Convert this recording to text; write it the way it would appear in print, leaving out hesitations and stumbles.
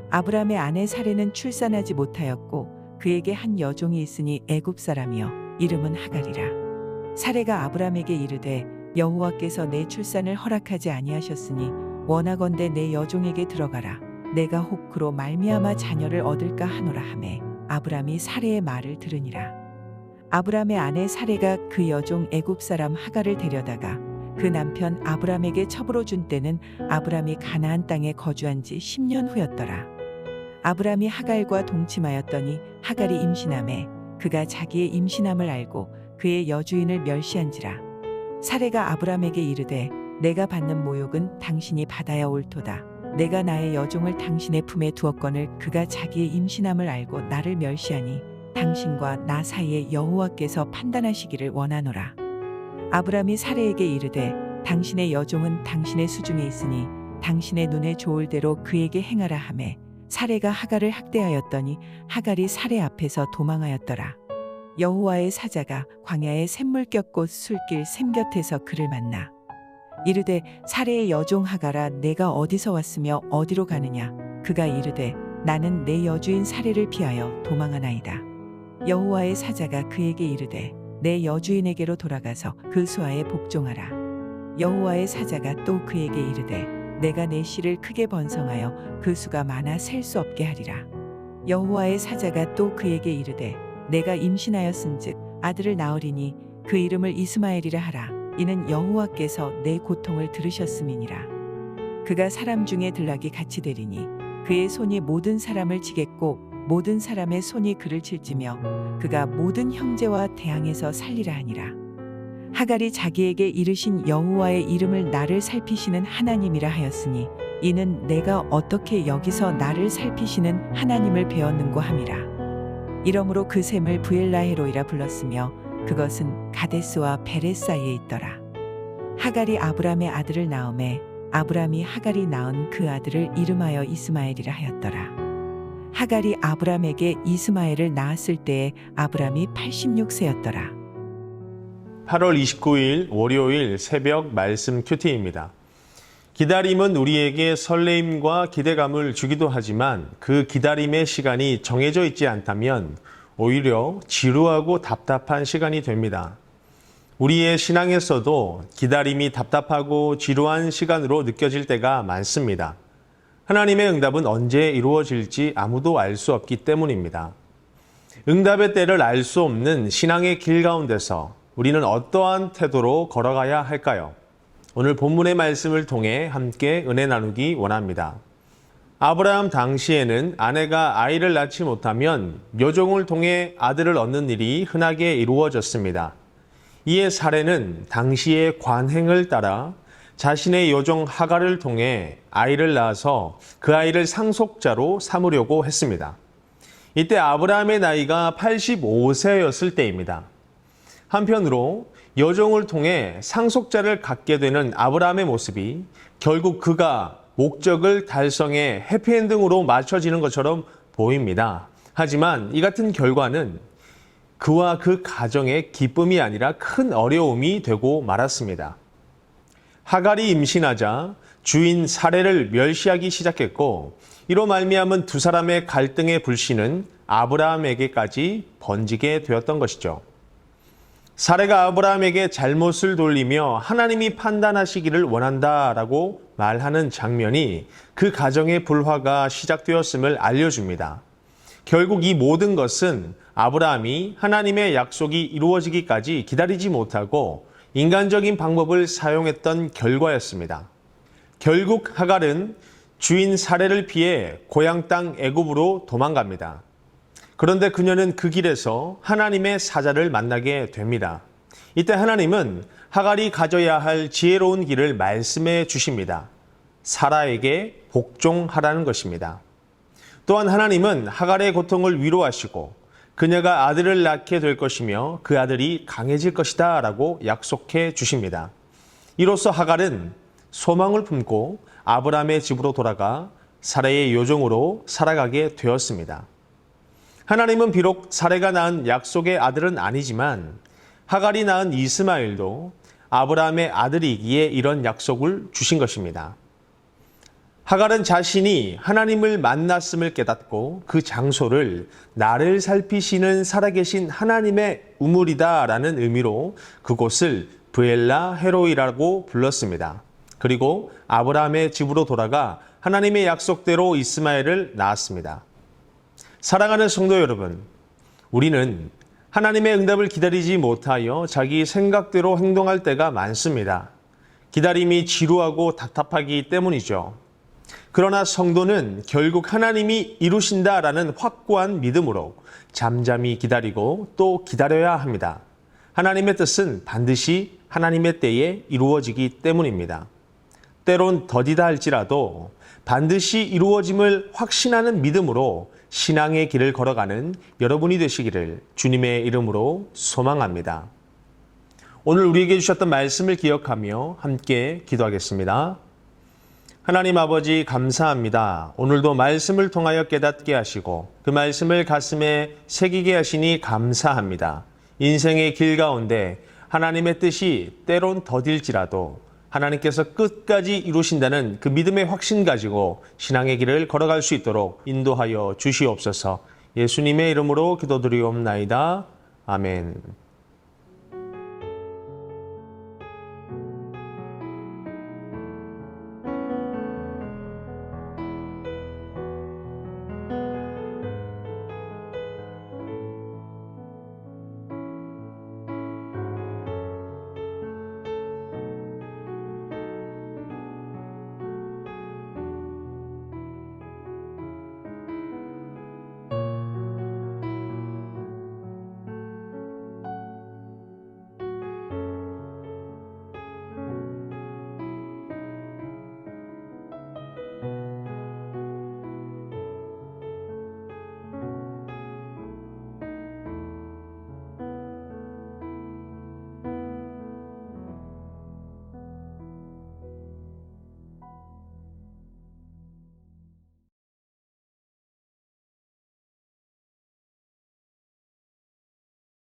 아브람의 아내 사레는 출산하지 못하였고 그에게 한 여종이 있으니 애굽 사람이요 이름은 하갈이라. 사레가 아브람에게 이르되 여호와께서 내 출산을 허락하지 아니하셨으니 원하건대 내 여종에게 들어가라. 내가 혹 그로 말미암아 자녀를 얻을까 하노라 하매 아브람이 사레의 말을 들으니라. 아브람의 아내 사레가 그 여종 애굽 사람 하갈을 데려다가 그 남편 아브람에게 첩으로 준 때는 아브람이 가나안 땅에 거주한 지 10년 후였더라. 아브람이 하갈과 동침하였더니 하갈이 임신하매 그가 자기의 임신함을 알고 그의 여주인을 멸시한지라. 사레가 아브람에게 이르되 내가 받는 모욕은 당신이 받아야 옳도다. 내가 나의 여종을 당신의 품에 두었거늘 그가 자기의 임신함을 알고 나를 멸시하니 당신과 나 사이에 여호와께서 판단하시기를 원하노라. 아브람이 사레에게 이르되 당신의 여종은 당신의 수중에 있으니 당신의 눈에 좋을 대로 그에게 행하라 하매 사레가 하갈을 학대하였더니 하갈이 사레 앞에서 도망하였더라. 여호와의 사자가 광야의 샘물곁 곧 술길 샘 곁에서 그를 만나 이르되 사레의 여종 하갈아 내가 어디서 왔으며 어디로 가느냐. 그가 이르되 나는 내 여주인 사레를 피하여 도망하나이다. 여호와의 사자가 그에게 이르되 내 여주인에게로 돌아가서 그 수하에 복종하라. 여호와의 사자가 또 그에게 이르되 내가 내 씨를 크게 번성하여 그 수가 많아 셀 수 없게 하리라. 여호와의 사자가 또 그에게 이르되 내가 임신하였은즉 아들을 낳으리니 그 이름을 이스마엘이라 하라. 이는 여호와께서 내 고통을 들으셨음이니라. 그가 사람 중에 들락이 같이 되리니 그의 손이 모든 사람을 치겠고 모든 사람의 손이 그를 칠지며 그가 모든 형제와 대항해서 살리라 하니라. 하갈이 자기에게 이르신 여호와의 이름을 나를 살피시는 하나님이라 하였으니 이는 내가 어떻게 여기서 나를 살피시는 하나님을 배웠는고 함이라. 이러므로 그 샘을 부엘라헤로이라 불렀으며 그것은 가데스와 베레 사이에 있더라. 하갈이 아브람의 아들을 낳음에 아브람이 하갈이 낳은 그 아들을 이름하여 이스마엘이라 하였더라. 하갈이 아브람에게 이스마엘을 낳았을 때에 아브람이 86세였더라. 8월 29일 월요일 새벽 말씀 큐티입니다. 기다림은 우리에게 설레임과 기대감을 주기도 하지만 그 기다림의 시간이 정해져 있지 않다면 오히려 지루하고 답답한 시간이 됩니다. 우리의 신앙에서도 기다림이 답답하고 지루한 시간으로 느껴질 때가 많습니다. 하나님의 응답은 언제 이루어질지 아무도 알 수 없기 때문입니다. 응답의 때를 알 수 없는 신앙의 길 가운데서 우리는 어떠한 태도로 걸어가야 할까요? 오늘 본문의 말씀을 통해 함께 은혜 나누기 원합니다. 아브라함 당시에는 아내가 아이를 낳지 못하면 여종을 통해 아들을 얻는 일이 흔하게 이루어졌습니다. 이에 사레는 당시의 관행을 따라 자신의 여종 하갈을 통해 아이를 낳아서 그 아이를 상속자로 삼으려고 했습니다. 이때 아브라함의 나이가 85세였을 때입니다. 한편으로 여종을 통해 상속자를 갖게 되는 아브라함의 모습이 결국 그가 목적을 달성해 해피엔딩으로 맞춰지는 것처럼 보입니다. 하지만 이 같은 결과는 그와 그 가정의 기쁨이 아니라 큰 어려움이 되고 말았습니다. 하갈이 임신하자 주인 사레를 멸시하기 시작했고 이로 말미암은 두 사람의 갈등의 불씨는 아브라함에게까지 번지게 되었던 것이죠. 사레가 아브라함에게 잘못을 돌리며 하나님이 판단하시기를 원한다라고 말하는 장면이 그 가정의 불화가 시작되었음을 알려줍니다. 결국 이 모든 것은 아브라함이 하나님의 약속이 이루어지기까지 기다리지 못하고 인간적인 방법을 사용했던 결과였습니다. 결국 하갈은 주인 사레를 피해 고향 땅 애굽으로 도망갑니다. 그런데 그녀는 그 길에서 하나님의 사자를 만나게 됩니다. 이때 하나님은 하갈이 가져야 할 지혜로운 길을 말씀해 주십니다. 사라에게 복종하라는 것입니다. 또한 하나님은 하갈의 고통을 위로하시고 그녀가 아들을 낳게 될 것이며 그 아들이 강해질 것이다 라고 약속해 주십니다. 이로써 하갈은 소망을 품고 아브라함의 집으로 돌아가 사라의 요종으로 살아가게 되었습니다. 하나님은 비록 사레가 낳은 약속의 아들은 아니지만 하갈이 낳은 이스마엘도 아브라함의 아들이기에 이런 약속을 주신 것입니다. 하갈은 자신이 하나님을 만났음을 깨닫고 그 장소를 나를 살피시는 살아계신 하나님의 우물이다라는 의미로 그곳을 브엘라 헤로이라고 불렀습니다. 그리고 아브라함의 집으로 돌아가 하나님의 약속대로 이스마엘을 낳았습니다. 사랑하는 성도 여러분, 우리는 하나님의 응답을 기다리지 못하여 자기 생각대로 행동할 때가 많습니다. 기다림이 지루하고 답답하기 때문이죠. 그러나 성도는 결국 하나님이 이루신다라는 확고한 믿음으로 잠잠히 기다리고 또 기다려야 합니다. 하나님의 뜻은 반드시 하나님의 때에 이루어지기 때문입니다. 때론 더디다 할지라도 반드시 이루어짐을 확신하는 믿음으로 신앙의 길을 걸어가는 여러분이 되시기를 주님의 이름으로 소망합니다. 오늘 우리에게 주셨던 말씀을 기억하며 함께 기도하겠습니다. 하나님 아버지 감사합니다. 오늘도 말씀을 통하여 깨닫게 하시고 그 말씀을 가슴에 새기게 하시니 감사합니다. 인생의 길 가운데 하나님의 뜻이 때론 더딜지라도 하나님께서 끝까지 이루신다는 그 믿음의 확신 가지고 신앙의 길을 걸어갈 수 있도록 인도하여 주시옵소서. 예수님의 이름으로 기도드리옵나이다. 아멘.